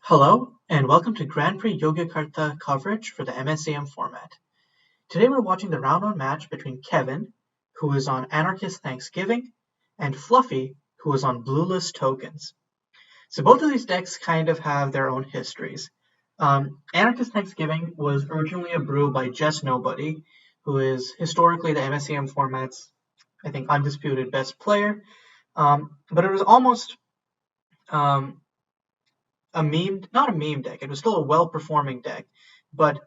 Hello, and welcome to Grand Prix Yogyakarta coverage for the MSEM format. Today we're watching the round 1 match between Kevin, who is on Anarchist Thanksgiving, and Fluffy, who is on Blueless Tokens. So both of these decks kind of have their own histories. Anarchist Thanksgiving was originally a brew by Jess Nobody, who is historically the MSEM format's, I think, undisputed best player. But it was almost not a meme deck. It was still a well-performing deck, but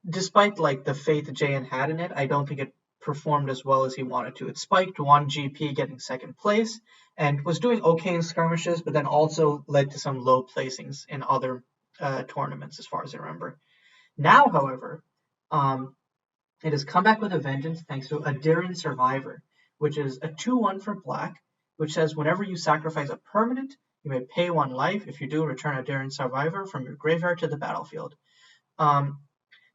despite like the faith JN had in it, I don't think it performed as well as he wanted to. It spiked 1 GP, getting second place, and was doing okay in skirmishes, but then also led to some low placings in other tournaments, as far as I remember. Now, however, it has come back with a vengeance thanks to Adiran Survivor, which is a 2/1 for black, which says whenever you sacrifice a permanent, you may pay 1 life. If you do, return Adiran Survivor from your graveyard to the battlefield.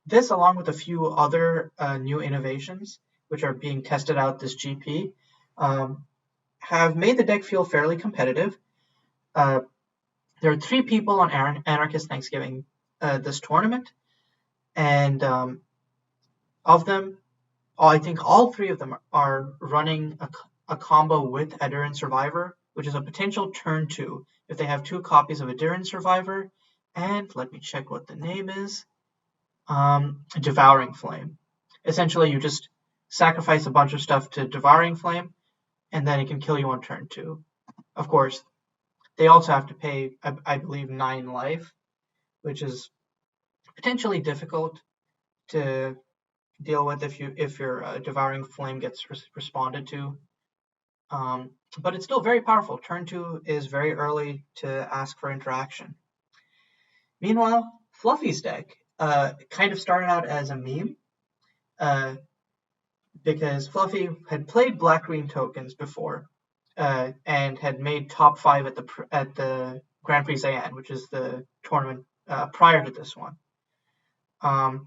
This, along with a few other new innovations, which are being tested out this GP, have made the deck feel fairly competitive. There are 3 people on Anarchist Thanksgiving this tournament, and of them, I think all 3 of them are running a combo with Adiran Survivor, which is a potential turn 2 if they have 2 copies of Adiran Survivor, and let me check what the name is. Devouring Flame. Essentially, you just sacrifice a bunch of stuff to Devouring Flame, and then it can kill you on turn 2. Of course, they also have to pay, I believe, 9 life, which is potentially difficult to deal with if your Devouring Flame gets responded to. But it's still very powerful. Turn 2 is very early to ask for interaction. Meanwhile, Fluffy's deck kind of started out as a meme, because Fluffy had played black-green tokens before, and had made top 5 at the Grand Prix Zayan, which is the tournament prior to this one. And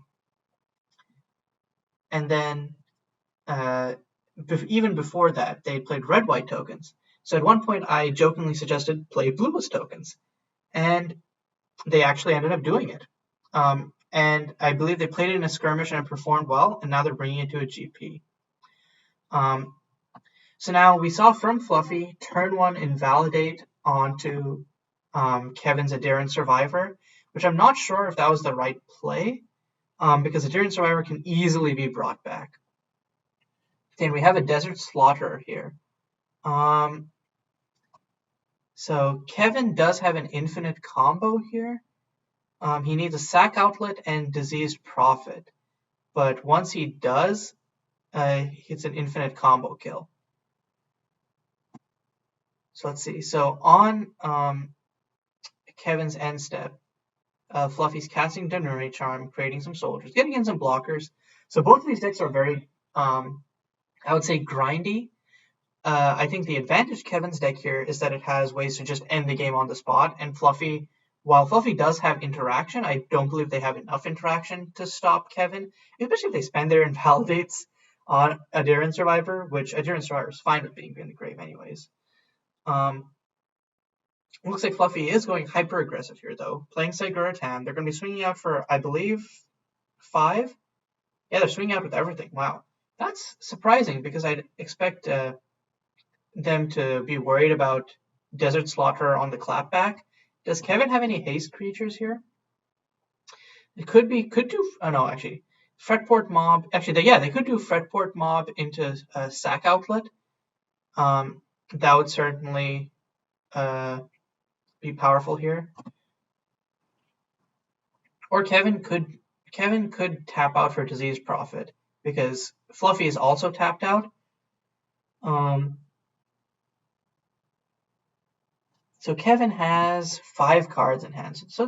then even before that, they played red-white tokens. So at one point, I jokingly suggested play blueless tokens, and they actually ended up doing it. And I believe they played it in a skirmish and it performed well, and now they're bringing it to a GP. So now we saw from Fluffy turn 1 invalidate onto Kevin's Adiran Survivor, which I'm not sure if that was the right play, because Adiran Survivor can easily be brought back. Then we have a Desert Slaughterer here. So Kevin does have an infinite combo here. He needs a Sack Outlet and Diseased Prophet, but once he does, it's an infinite combo kill. So let's see. So on Kevin's end step, Fluffy's casting Denuri Charm, creating some soldiers, getting in some blockers. So both of these decks are very, I would say, grindy. I think the advantage Kevin's deck here is that it has ways to just end the game on the spot, and Fluffy, while Fluffy does have interaction, I don't believe they have enough interaction to stop Kevin, especially if they spend their invalidates on Adiran Survivor, which Adiran Survivor is fine with being in the grave anyways. Looks like Fluffy is going hyper aggressive here, though. Playing Segura Tam. They're going to be swinging out for, I believe, 5? Yeah, they're swinging out with everything. Wow. That's surprising because I'd expect them to be worried about Desert Slaughterer on the clapback. Does Kevin have any haste creatures here? It could do, oh no, actually. Fretport Mob. Actually, they could do Fretport Mob into a Sack Outlet. That would certainly be powerful here. Or Kevin could tap out for Disease Prophet because Fluffy is also tapped out. So Kevin has 5 cards in hand. So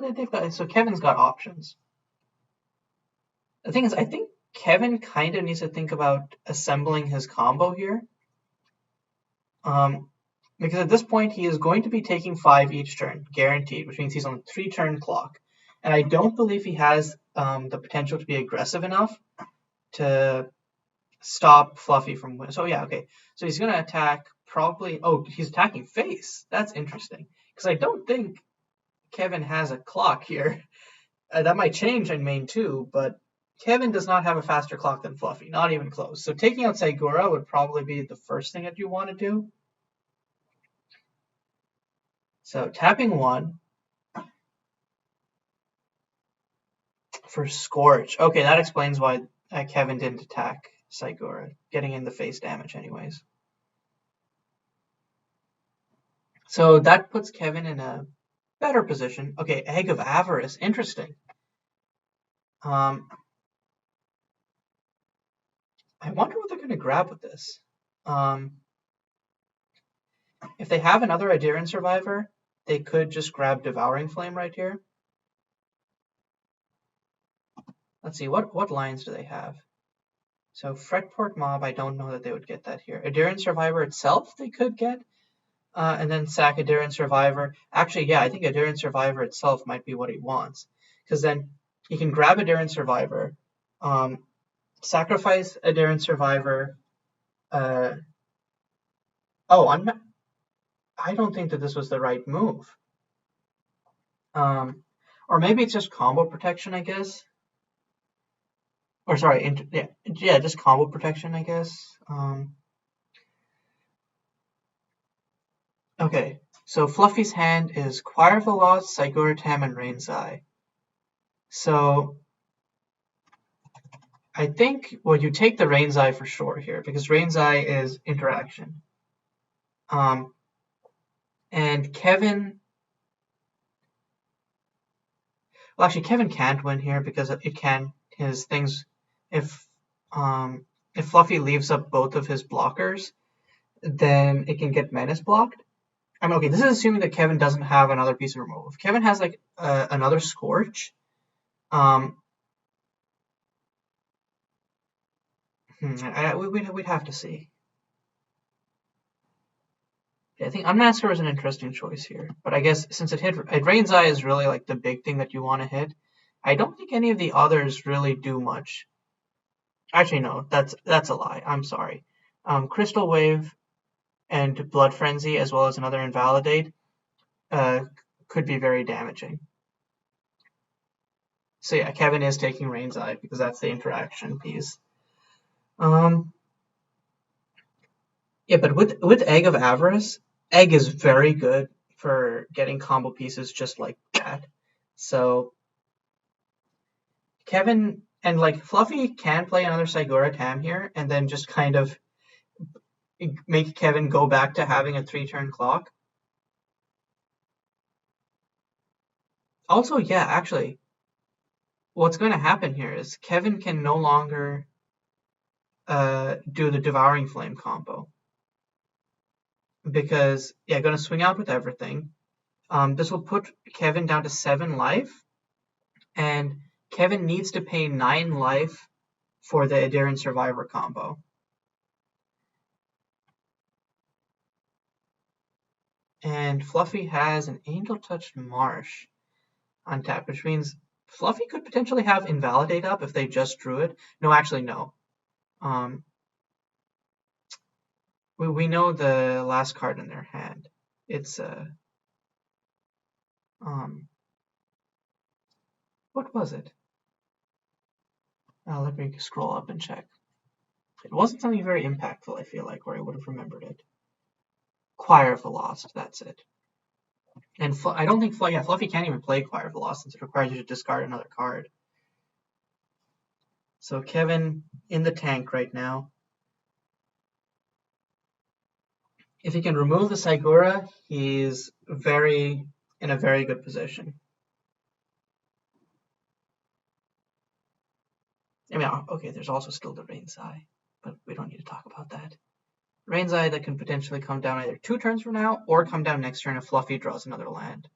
Kevin's got options. The thing is, I think Kevin kind of needs to think about assembling his combo here. Because at this point, he is going to be taking 5 each turn, guaranteed, which means he's on a 3-turn clock. And I don't believe he has the potential to be aggressive enough to stop Fluffy from winning. So yeah, okay. So he's going to attack probably... Oh, he's attacking face. That's interesting. Because I don't think Kevin has a clock here. That might change in main 2, but Kevin does not have a faster clock than Fluffy, not even close. So taking out Saigura would probably be the first thing that you want to do. So tapping 1 for Scorch. Okay, that explains why Kevin didn't attack Saigura, getting in the face damage anyways. So that puts Kevin in a better position. Okay, Egg of Avarice. Interesting. I wonder what they're going to grab with this. If they have another Adiran survivor, they could just grab Devouring Flame right here. Let's see, what lines do they have? So Fretport Mob, I don't know that they would get that here. Adiran Survivor itself, they could get. And then sack Adiran Survivor. Actually, yeah, I think Adiran Survivor itself might be what he wants. Because then he can grab Adiran Survivor, sacrifice Adiran Survivor. I don't think that this was the right move. Or maybe it's just combo protection, I guess. Or sorry, just combo protection, I guess. Okay, so Fluffy's hand is Choir Veloz, Saigura-Tam, and Rain's Eye. So I think, well, you take the Rain's Eye for sure here, because Rain's Eye is interaction. And Kevin, well, actually, Kevin can't win here because it can, his things, if Fluffy leaves up both of his blockers, then it can get Menace blocked. Okay, this is assuming that Kevin doesn't have another piece of removal. If Kevin has like another Scorch, we'd have to see. I think Unmasker is an interesting choice here, but I guess since it Rain's Eye is really like the big thing that you want to hit. I don't think any of the others really do much. Actually, no, that's a lie. I'm sorry. Crystal Wave and Blood Frenzy, as well as another Invalidate, could be very damaging. So yeah, Kevin is taking Rain's Eye because that's the interaction piece. Yeah, but with Egg of Avarice, Egg is very good for getting combo pieces just like that. So Kevin and like Fluffy can play another Saigura-Tam here and then just kind of make Kevin go back to having a 3-turn clock. Also, yeah, actually, what's going to happen here is Kevin can no longer do the Devouring Flame combo. Because, yeah, going to swing out with everything. This will put Kevin down to 7 life. And Kevin needs to pay 9 life for the Adiran Survivor combo. And Fluffy has an Angel Touched Marsh untapped, which means Fluffy could potentially have Invalidate up if they just drew it. No, actually, no. We know the last card in their hand. It's what was it? Let me scroll up and check. It wasn't something very impactful, I feel like, where I would have remembered it. Choir Veloz, that's it. And I don't think Fluffy can't even play Choir Veloz since it requires you to discard another card. So Kevin in the tank right now. If he can remove the Saigura, he's in a very good position. I mean, okay, there's also still the Rain's Eye, but we don't need to talk about that. Rain's Eye that can potentially come down either 2 turns from now or come down next turn if Fluffy draws another land.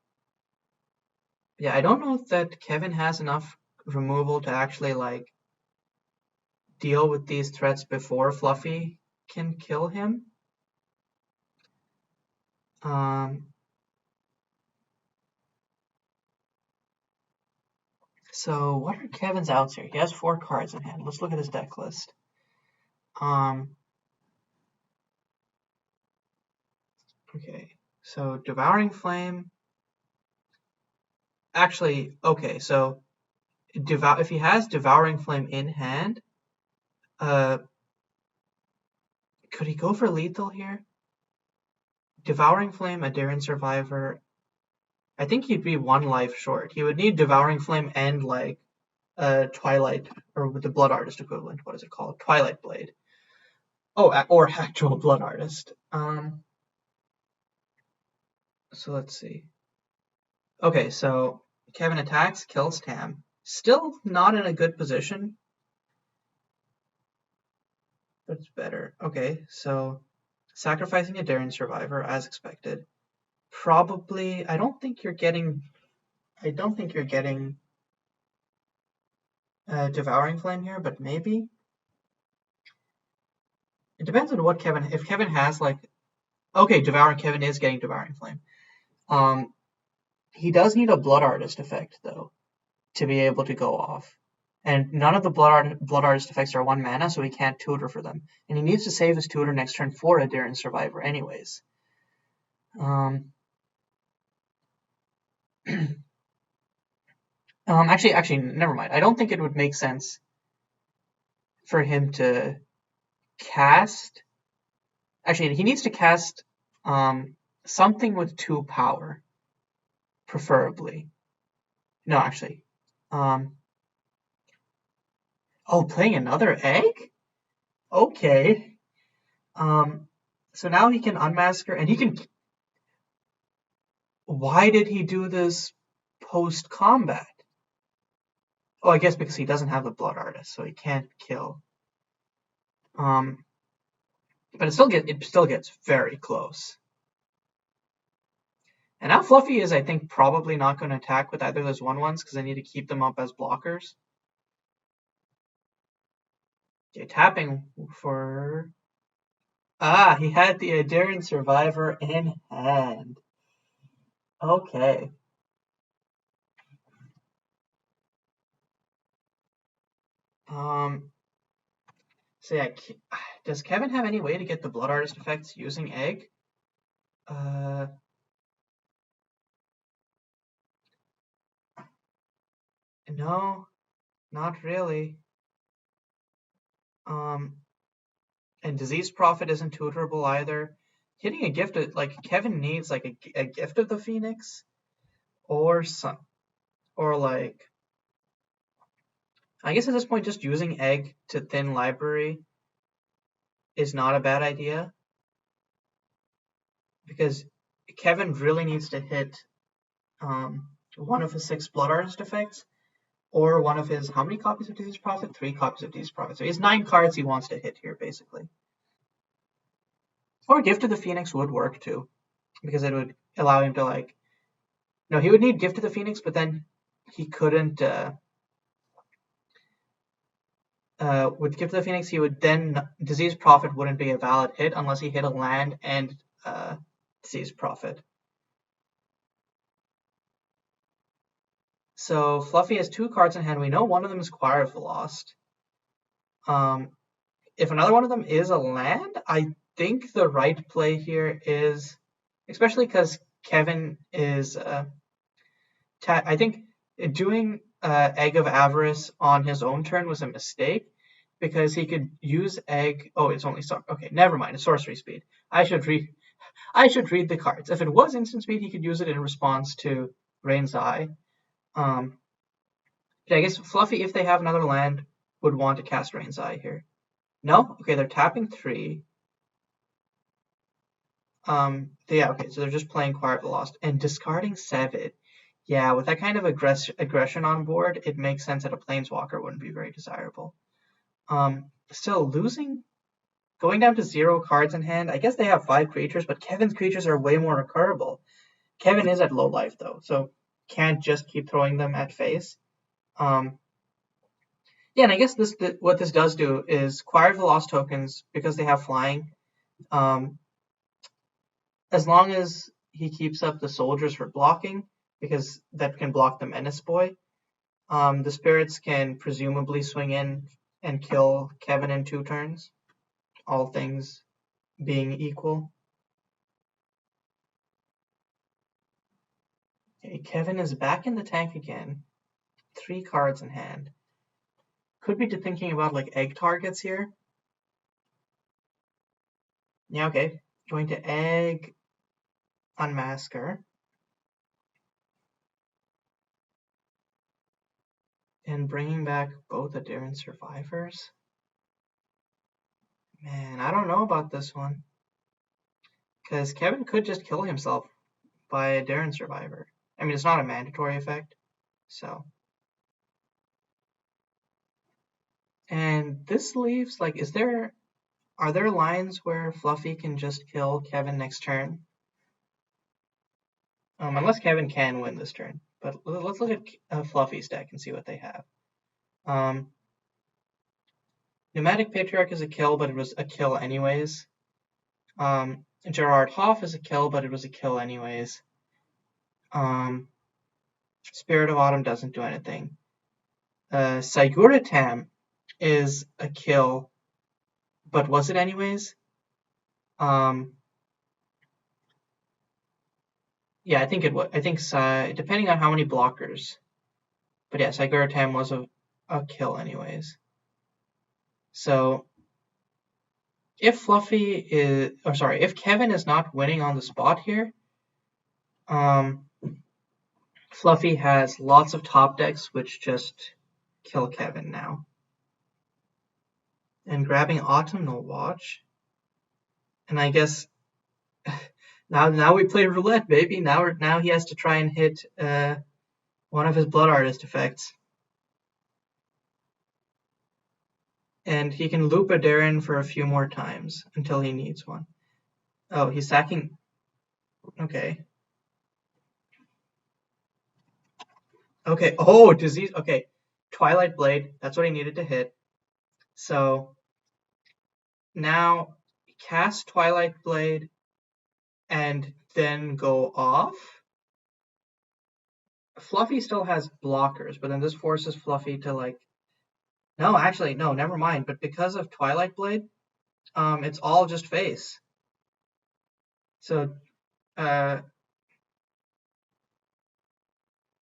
Yeah, I don't know if that Kevin has enough removal to actually like deal with these threats before Fluffy can kill him. So what are Kevin's outs here? He has 4 cards in hand. Let's look at his deck list. Okay, so Devouring Flame. Actually, okay, so if he has Devouring Flame in hand, uh, could he go for lethal here? Devouring Flame, Adiran Survivor. I think he'd be one life short. He would need Devouring Flame and like Twilight, or with the Blood Artist equivalent. What is it called? Twilight Blade. Oh, or actual Blood Artist. So let's see. Okay, so Kevin attacks, kills Tam. Still not in a good position, but it's better. Okay, so sacrificing a Daring Survivor as expected. Probably, I don't think you're getting Devouring Flame here, but maybe. It depends on what Kevin. If Kevin has like, okay, Kevin is getting Devouring Flame. He does need a Blood Artist effect though to be able to go off, and none of the Blood Artist effects are 1 mana, so he can't tutor for them, and he needs to save his tutor next turn for a Daring Survivor anyways. Actually, never mind. I don't think it would make sense for him to cast. Actually, he needs to cast something with 2 power, preferably. No, actually. Oh, playing another egg? Okay. So now he can unmasker, and he can. Why did he do this post combat? Oh, I guess because he doesn't have the Blood Artist, so he can't kill. But it still gets very close. And now Fluffy is, I think, probably not going to attack with either of those 1/1s because I need to keep them up as blockers. Okay, tapping for. Ah, he had the Adiran Survivor in hand. Okay. So yeah, does Kevin have any way to get the Blood Artist effects using Egg? No, not really. And Disease Prophet isn't tutorable either. Hitting a gift like Kevin needs like a gift of the Phoenix, or some, or like. I guess at this point, just using Egg to thin library is not a bad idea, because Kevin really needs to hit one of his 6 Blood Artist effects, or one of his, how many copies of Disease Prophet? 3 copies of Disease Prophet. So he has 9 cards he wants to hit here, basically. Or Gift of the Phoenix would work too, because it would allow him to like. No, he would need Gift of the Phoenix, but then he couldn't. With Gift of the Phoenix, he would then Disease Prophet wouldn't be a valid hit unless he hit a land and Disease Prophet. So Fluffy has 2 cards in hand. We know one of them is Choir of the Lost. If another one of them is a land, I think the right play here is, especially because Kevin is. I think doing Egg of Avarice on his own turn was a mistake, because he could use Egg. Oh, it's only okay. Never mind. It's sorcery speed. I should read the cards. If it was instant speed, he could use it in response to Rain's Eye. Yeah, I guess Fluffy, if they have another land, would want to cast Rain's Eye here. No? Okay, they're tapping 3. Yeah, okay, so they're just playing Choir of the Lost and discarding 7. Yeah, with that kind of aggression on board, it makes sense that a Planeswalker wouldn't be very desirable. Still, going down to 0 cards in hand, I guess they have 5 creatures, but Kevin's creatures are way more recurable. Kevin is at low life, though, so can't just keep throwing them at face. Yeah, and I guess what this does do is Choir of the Lost tokens, because they have flying, as long as he keeps up the soldiers for blocking, because that can block the Menace Boy, the spirits can presumably swing in and kill Kevin in 2 turns, all things being equal. Okay, Kevin is back in the tank again. 3 cards in hand. Could be thinking about like egg targets here. Yeah, okay. Going to egg Unmasker. And bringing back both Adiran survivors. Man, I don't know about this one. Because Kevin could just kill himself by a Adiran survivor. I mean, it's not a mandatory effect, so. And this leaves, like, are there lines where Fluffy can just kill Kevin next turn? Unless Kevin can win this turn. But let's look at Fluffy's deck and see what they have. Pneumatic Patriarch is a kill, but it was a kill anyways. Gerard Hoff is a kill, but it was a kill anyways. Spirit of Autumn doesn't do anything. Siguratam is a kill, but was it anyways? Yeah, I think it was. I think depending on how many blockers. But yeah, Siguratam was a kill anyways. So if Fluffy is, or sorry, if Kevin is not winning on the spot here, Fluffy has lots of top decks which just kill Kevin now. And grabbing Autumnal Watch, and I guess now we play roulette, baby. Now he has to try and hit one of his Blood Artist effects. And he can loop Adiran for a few more times until he needs one. Oh, he's sacking. Okay. Okay. Oh, disease. Okay. Twilight Blade. That's what he needed to hit. So now cast Twilight Blade and then go off. Fluffy still has blockers, but then this forces Fluffy to like. No, actually, no, never mind. But because of Twilight Blade, it's all just face. So, yeah,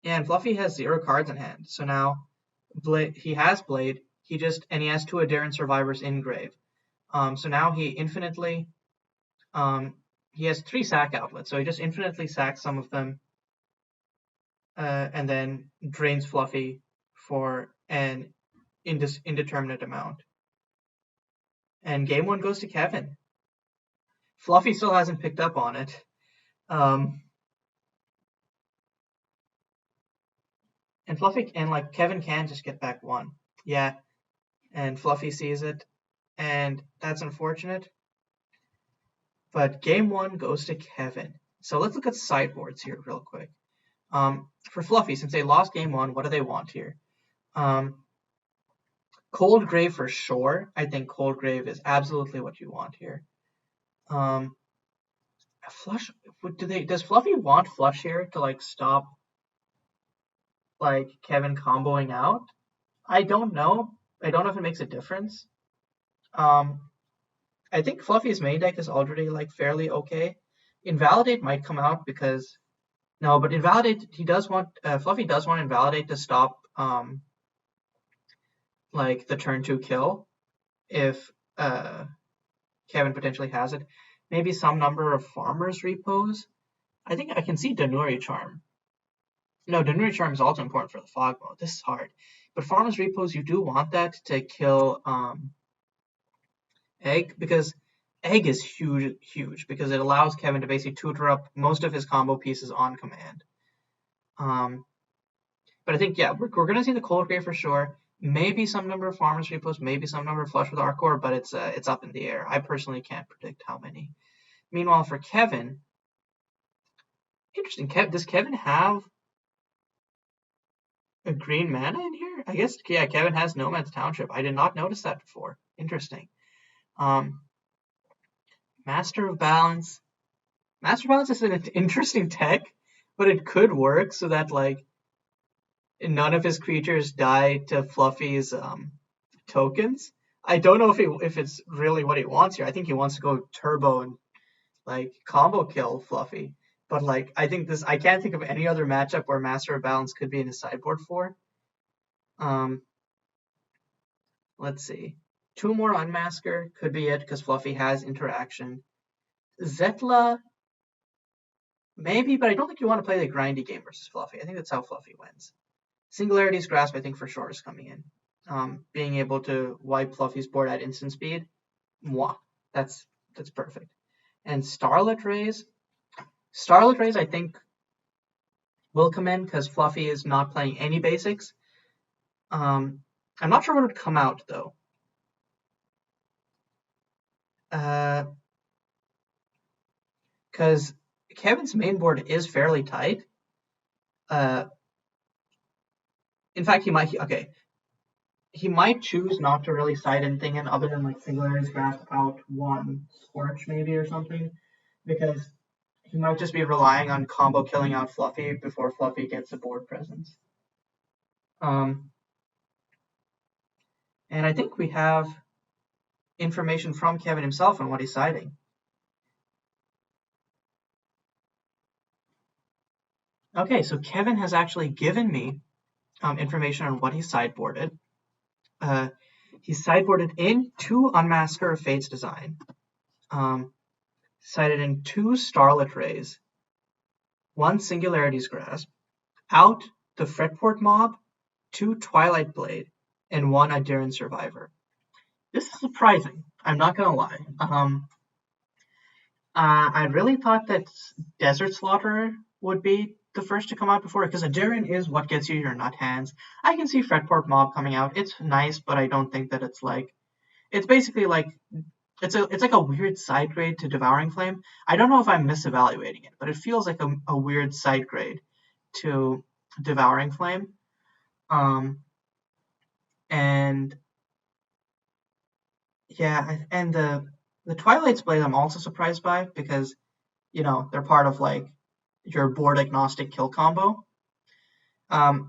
and Fluffy has 0 cards in hand. So now, he has Blade. He has 2 Adiran survivors in grave. So now he infinitely, he has 3 sack outlets. So he just infinitely sacks some of them, and then drains Fluffy for an indeterminate amount. And game 1 goes to Kevin. Fluffy still hasn't picked up on it. And Fluffy and like Kevin can just get back 1. Yeah. And Fluffy sees it, and that's unfortunate. But game 1 goes to Kevin. So let's look at sideboards here real quick. For Fluffy, since they lost game 1, what do they want here? Cold Grave for sure. I think Cold Grave is absolutely what you want here. Flush. Does Fluffy want Flush here to like stop like Kevin comboing out? I don't know. I don't know if it makes a difference. I think Fluffy's main deck is already like fairly okay. Invalidate might come out because no, but Invalidate he does want Fluffy does want Invalidate to stop like the turn 2 kill if Kevin potentially has it. Maybe some number of Farmer's Repos. I think I can see Danuri Charm. No, Danuri Charm is also important for the fog mode. This is hard. But Farmer's Repos, you do want that to kill Egg, because Egg is huge because it allows Kevin to basically tutor up most of his combo pieces on command. But I think, yeah, we're going to see the Cold Grave for sure. Maybe some number of Farmer's Repos, maybe some number of Flush with Arcor, but it's up in the air. I personally can't predict how many. Meanwhile, for Kevin, interesting. Does Kevin have a green mana in here? I guess, yeah, Kevin has Nomad's Township. I did not notice that before. Interesting. Master of Balance. Master of Balance is an interesting tech, but it could work so that like none of his creatures die to Fluffy's tokens. I don't know if it's really what he wants here. I think he wants to go turbo and like combo kill Fluffy. But like, I can't think of any other matchup where Master of Balance could be in his sideboard for. Let's see. 2 more Unmasker could be it because Fluffy has interaction. Zetla, maybe, but I don't think you want to play the grindy game versus Fluffy. I think that's how Fluffy wins. Singularity's Grasp, I think for sure is coming in. Being able to wipe Fluffy's board at instant speed, mwah, that's perfect. And Starlit Rays, I think will come in because Fluffy is not playing any basics. I'm not sure what would come out though. Because Kevin's main board is fairly tight. In fact, he might choose not to really side anything in other than like Singularity's Grasp out 1 Scorch maybe or something, because he might just be relying on combo killing out Fluffy before Fluffy gets a board presence. And I think we have information from Kevin himself on what he's siding. Okay, so Kevin has actually given me information on what he sideboarded. He sideboarded in 2 Unmasker of Fate's Design, sided in 2 Starlit Rays, 1 Singularity's Grasp, out the Fretport Mob, 2 Twilight Blade, and 1 Adiran Survivor. This is surprising, I'm not gonna lie. I really thought that Desert Slaughterer would be the first to come out before it, because Adiran is what gets you your nut hands. I can see Fretport Mob coming out. It's nice, but I don't think that it's like... It's basically like... It's like a weird side grade to Devouring Flame. I don't know if I'm misevaluating it, but it feels like a weird side grade to Devouring Flame. And yeah, and the Twilight's Blade I'm also surprised by, because, you know, they're part of like your board agnostic kill combo. I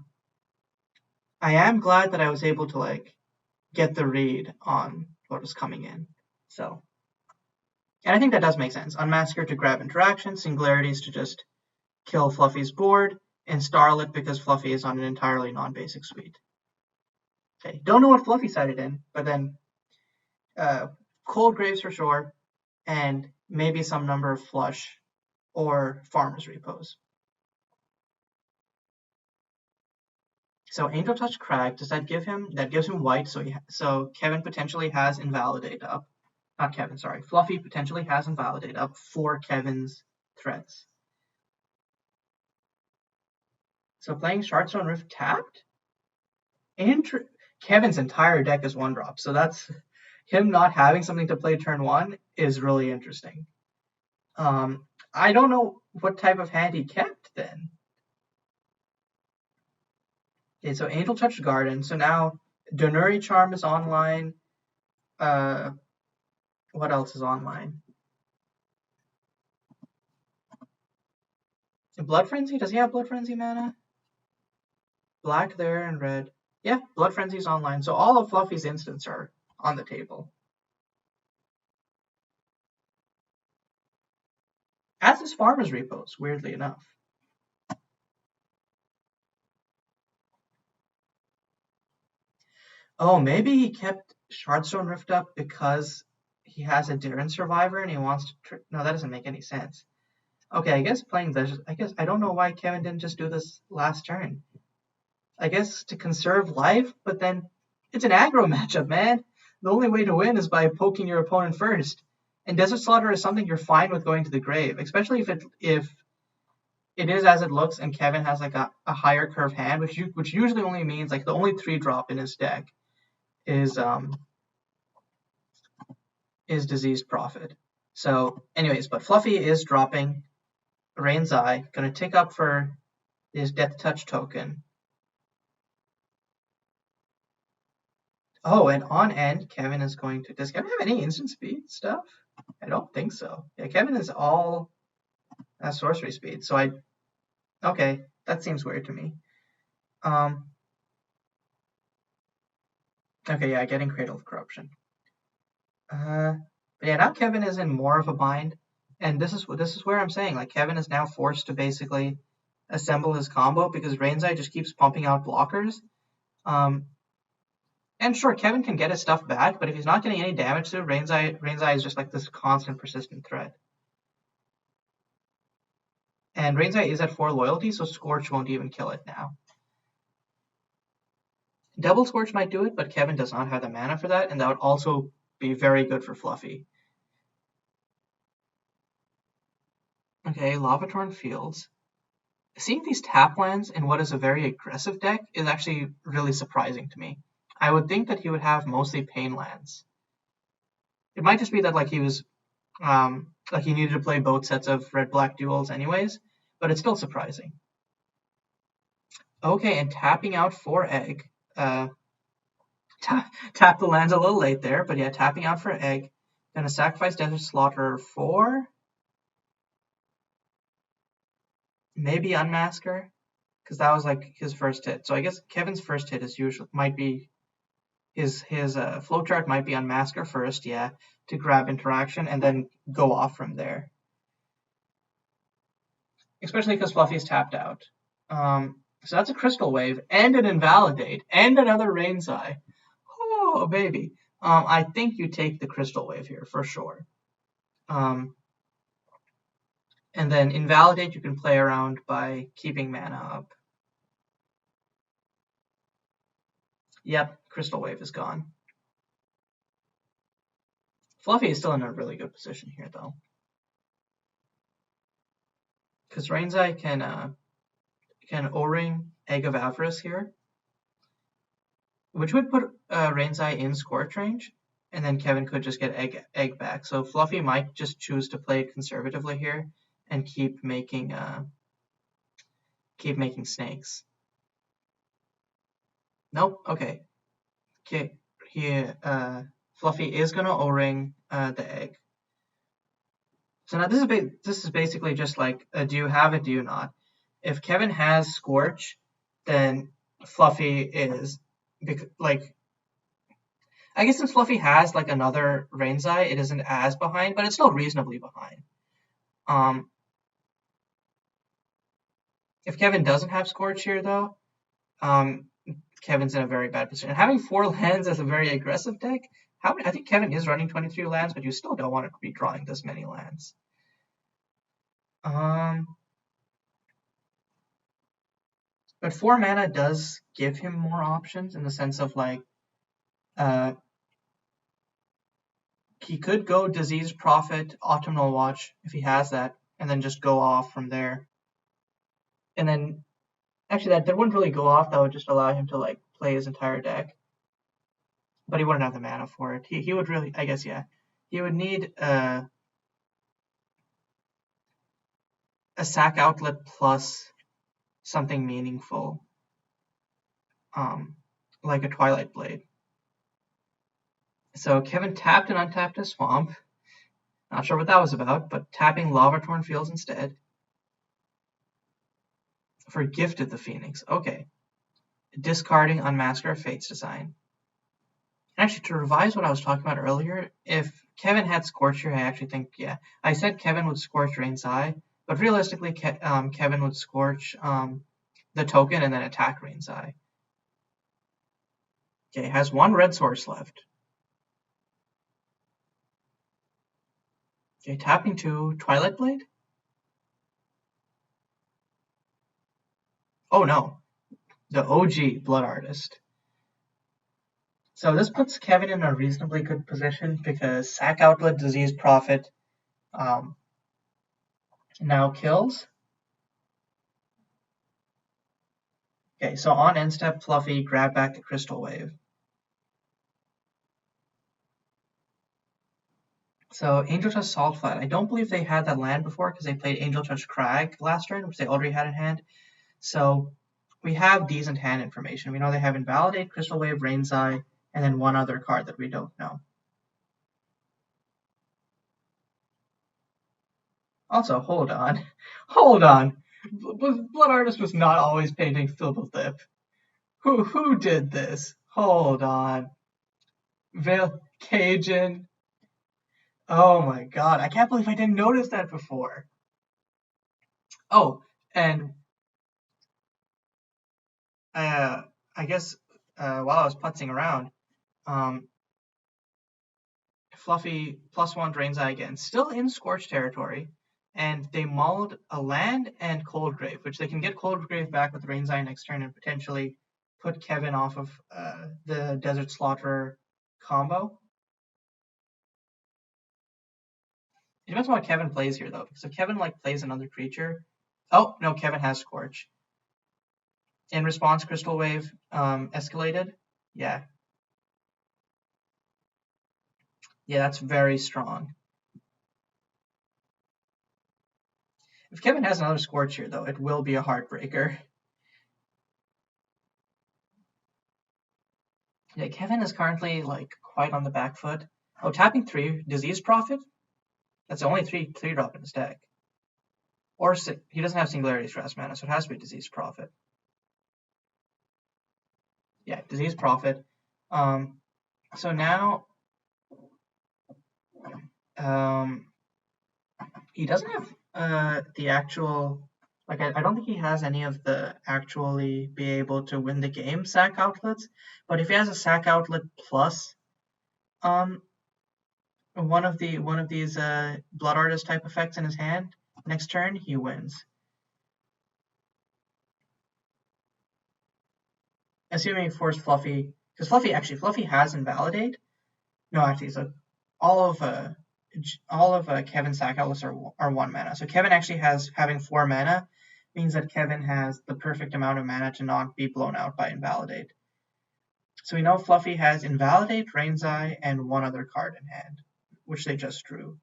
am glad that I was able to like get the read on what was coming in. So, and I think that does make sense. Unmasker to grab interaction, Singularities to just kill Fluffy's board, and Starlit because Fluffy is on an entirely non-basic suite. Okay, don't know what Fluffy sided in, but then Cold Graves for sure, and maybe some number of Flush or Farmer's Repos. So Angel Touch Crag, does that give him? That gives him white, so Kevin potentially has Invalidate up. Not Kevin, sorry. Fluffy potentially has Invalidate up for Kevin's threats. So playing Shardstone Rift tapped? Kevin's entire deck is 1-drop, so that's him not having something to play turn 1 is really interesting. I don't know what type of hand he kept then. Okay, so Angel Touch Garden. So now Donuri Charm is online. What else is online? Blood Frenzy? Does he have Blood Frenzy mana? Black there and red. Yeah, Blood Frenzy's online. So all of Fluffy's instants are on the table. As is Farmer's Repos, weirdly enough. Oh, maybe he kept Shardstone Rift up because he has a Adiran Survivor and he wants to... No, that doesn't make any sense. Okay, I guess playing this... I don't know why Kevin didn't just do this last turn. I guess to conserve life, but then it's an aggro matchup, man. The only way to win is by poking your opponent first. And Desert Slaughter is something you're fine with going to the grave, especially if it is as it looks and Kevin has like a higher curve hand, which usually only means like the only 3-drop in his deck is Diseased Prophet. So anyways, but Fluffy is dropping Rain's Eye, gonna tick up for his Death Touch token. Oh, and on end, Kevin is going to... Does Kevin have any instant speed stuff? I don't think so. Yeah, Kevin is all sorcery speed. So okay, that seems weird to me. Okay, yeah, getting Cradle of Corruption. But yeah, now Kevin is in more of a bind, And this is where I'm saying, like, Kevin is now forced to basically assemble his combo because Rainzai just keeps pumping out blockers. And sure, Kevin can get his stuff back, but if he's not getting any damage to it, Rainzai is just like this constant, persistent threat. And Rainzai is at 4 loyalty, so Scorch won't even kill it now. Double Scorch might do it, but Kevin does not have the mana for that, and that would also be very good for Fluffy. Okay, Lavatorn Fields. Seeing these tap lands in what is a very aggressive deck is actually really surprising to me. I would think that he would have mostly pain lands. It might just be that like he was like he needed to play both sets of red-black duels anyways, but it's still surprising. Okay, and tapping out for egg. Tap the lands a little late there, but yeah, tapping out for egg. Gonna sacrifice Desert Slaughter for maybe Unmasker, because that was like his first hit. So I guess Kevin's first hit is might be his flowchart might be Unmasker first, yeah, to grab interaction and then go off from there. Especially because Fluffy's tapped out. So that's a Crystal Wave and an Invalidate and another Rainzai. Oh baby. I think you take the Crystal Wave here for sure. And then Invalidate you can play around by keeping mana up. Yep, Crystal Wave is gone. Fluffy is still in a really good position here, though. Because Rainzai can O-Ring Egg of Avarice here, which would put Rainzai in Scorch range, and then Kevin could just get egg back. So Fluffy might just choose to play conservatively here and keep making snakes. Nope. Okay. Here, Fluffy is gonna O-Ring the egg. So now this is basically just like do you have it, do you not? If Kevin has Scorch, then Fluffy is like, I guess since Fluffy has like another Rainzai, it isn't as behind, but it's still reasonably behind. If Kevin doesn't have Scorch here though, Kevin's in a very bad position. And having 4 lands as a very aggressive deck, I think Kevin is running 23 lands, but you still don't want to be drawing this many lands. But 4 mana does give him more options in the sense of like, he could go Disease Prophet, Autumnal Watch if he has that, and then just go off from there. And then, actually that wouldn't really go off, that would just allow him to like play his entire deck. But he wouldn't have the mana for it. He would really, I guess, yeah. He would need a sack outlet plus something meaningful, like a Twilight Blade. So Kevin tapped and untapped his Swamp. Not sure what that was about, but tapping Lavatorn Fields instead. For Gifted the Phoenix. Okay. Discarding Unmasker Fate's Design. Actually, to revise what I was talking about earlier, if Kevin had Scorch here, I actually think, yeah. I said Kevin would Scorch Rainzai, but realistically, Kevin would Scorch the token and then attack Rainzai. Okay, has 1 red source left. Okay, tapping to Twilight Blade. Oh no, the OG Blood Artist. So this puts Kevin in a reasonably good position because Sack Outlet, Disease Prophet now kills. Okay, so on end step, Fluffy, grab back the Crystal Wave. So Angel Touch Salt Flat. I don't believe they had that land before because they played Angel Touch Crag last turn, which they already had in hand. So we have decent hand information. We know they have Invalidate, Crystal Wave, Rainzai, and then 1 other card that we don't know. Also, hold on. Blood Artist was not always painting Thibblethip. Who did this? Hold on. Cajun. Oh my god, I can't believe I didn't notice that before. Oh, and uh, I guess while I was putzing around, um, Fluffy +1 Drain's Eye again, still in Scorch territory, and they mauled a land and Coldgrave, which they can get Coldgrave back with Rain's Eye next turn and potentially put Kevin off of the Desert Slaughterer combo. It depends on what Kevin plays here though, because if Kevin plays another creature, oh no, Kevin has Scorch. In response, Crystal Wave escalated. Yeah, yeah, that's very strong. If Kevin has another Scorch here though, it will be a heartbreaker. Yeah, Kevin is currently quite on the back foot. Oh, tapping 3 Disease Prophet. That's the only three drop in his deck. Or he doesn't have Singularity Stress mana, so it has to be Disease Prophet. Yeah, Disease Prophet. So now he doesn't have the actual. I don't think he has any of the actually be able to win the game sack outlets. But if he has a sack outlet plus one of these Blood Artist type effects in his hand, next turn he wins. Assuming he forced Fluffy, because Fluffy has Invalidate. No, actually, so all of Kevin's sack outlets are 1 mana. So Kevin actually having 4 mana means that Kevin has the perfect amount of mana to not be blown out by Invalidate. So we know Fluffy has Invalidate, Rain's Eye, and 1 other card in hand, which they just drew.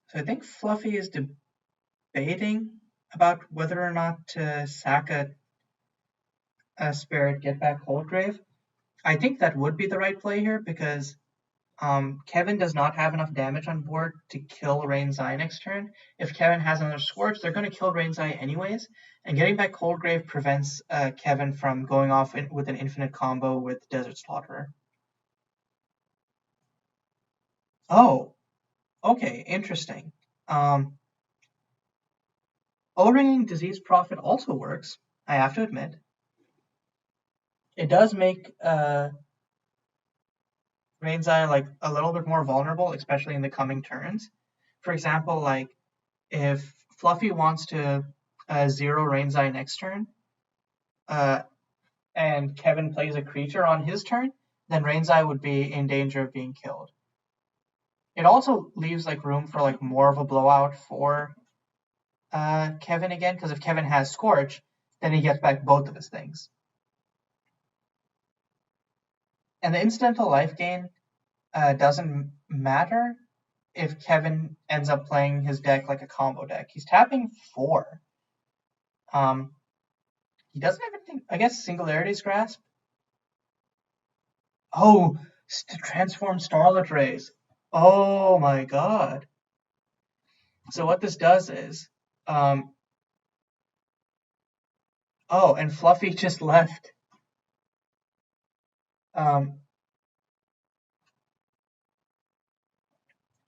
So I think Fluffy is debating about whether or not to sack a Spirit, get back Coldgrave. I think that would be the right play here because Kevin does not have enough damage on board to kill Rain's Eye next turn. If Kevin has another Scorch, they're going to kill Rain's Eye anyways, and getting back Coldgrave prevents Kevin from going off with an infinite combo with Desert Slaughterer. Oh, okay, interesting. O-Ringing Disease Prophet also works, I have to admit. It does make Rain's Eye a little bit more vulnerable, especially in the coming turns. For example, if Fluffy wants to 0 Rain's Eye next turn, and Kevin plays a creature on his turn, then Rain's Eye would be in danger of being killed. It also leaves room for more of a blowout for Kevin again, because if Kevin has Scorch, then he gets back both of his things. And the incidental life gain doesn't matter if Kevin ends up playing his deck like a combo deck. He's tapping 4. He doesn't have anything. I guess Singularity's Grasp. Oh, transform Starlit Rays. Oh my god. So what this does is, oh, and Fluffy just left.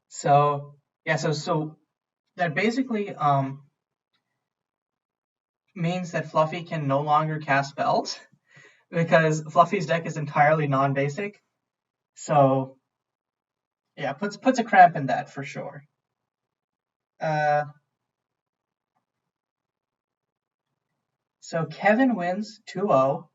So yeah, so that basically means that Fluffy can no longer cast spells because Fluffy's deck is entirely non-basic. So yeah, puts a cramp in that for sure. So Kevin wins 2-0.